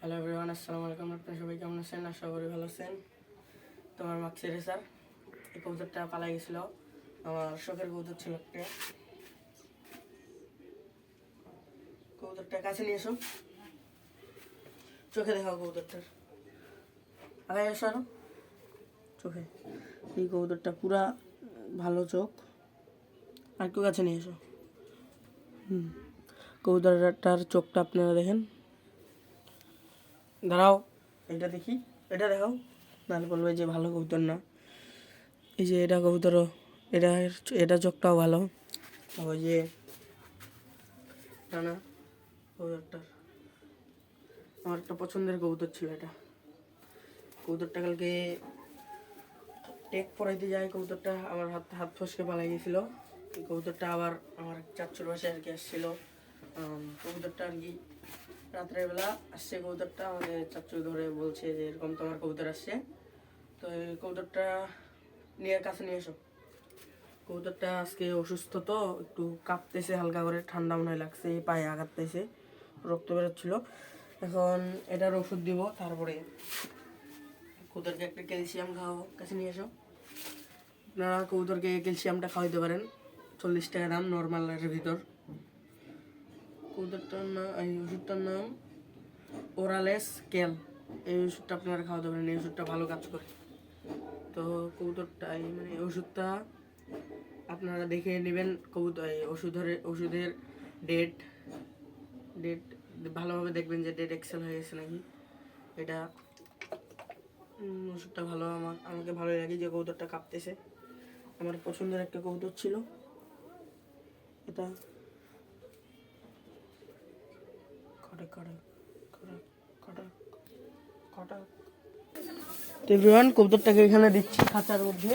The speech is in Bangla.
হ্যালো এভরিওয়ান, আসসালামু আলাইকুম। আপনারা সবাই কেমন আছেন? আশা করি ভালো আছেন। তোমার মাক্সি রেসার এই কবুতরটা পালাই গেছিল, আমার শখের কবুতর ছিল একটা। কবুতরটা কাছে নিয়ে এসো, চোখে দেখাও কবুতরটার, আগায় এসো আরো চোখে। এই কবুতরটা পুরা ভালো চোখ, আর একটু কাছে নিয়ে এসো। কবুতরটার চোখটা আপনারা দেখেন। দাঁড়াও, এটা দেখি, এটা দেখাও, নাহলে বলবে যে ভালো কবুতর না। এই যে এটা কবুতরও, এটা এটা চোখটাও ভালো। ওই যে না কবুতরটার আমার একটা পছন্দের কবুতর ছিল এটা। কবুতরটা কালকে টেক পড়াইতে যায়, কবুতরটা আমার হাত ফসকে পালাই গেছিলো। এই কবুতরটা আবার আমার চাচুর বাসায় আর কি আসছিল। কবুতরটা আর কি রাত্রেবেলা আসছে, কবুতরটা আমাদের চাচু ধরে বলছে যে এরকম তোমার কবুতর আসছে। তো এই কবুতরটা নিয়ে কাছে নিয়ে এসো। কবুতরটা আজকে অসুস্থ, তো একটু কাঁপতেছে হালকা করে, ঠান্ডা মনে হয় লাগছে, পায়ে আঘাত পাইছে, রক্ত বেরোচ্ছিল। এখন এটার ওষুধ দিব, তারপরে কবুতরকে একটা ক্যালসিয়াম খাওয়াবো। কাছে নিয়ে এসো। আপনারা কবুতরকে ক্যালসিয়ামটা খাওয়াইতে পারেন, 40 টাকা দাম নর্মালের ভিতর। কবুতরটার নাম, এই ওষুধটার নাম ওরালেস ক্যাল। এই ওষুধটা আপনারা খাওয়াতে পারেন, এই ওষুধটা ভালো কাজ করে। তো কবুতরটা মানে ওষুধটা আপনারা দেখে নেবেন। ওষুধের ডেট ডেট ভালোভাবে দেখবেন যে ডেট এক্সেল হয়ে গেছে নাকি। এটা ওষুধটা ভালো, আমাকে ভালোই লাগে যে কবুতরটা কাঁপতেছে। আমার পছন্দের একটা কবুতর ছিল এটা। খটক খটক খটক খটক খটক। তো এভরিওয়ান, কবুতরটাকে এখানে দিচ্ছি খাঁচার মধ্যে।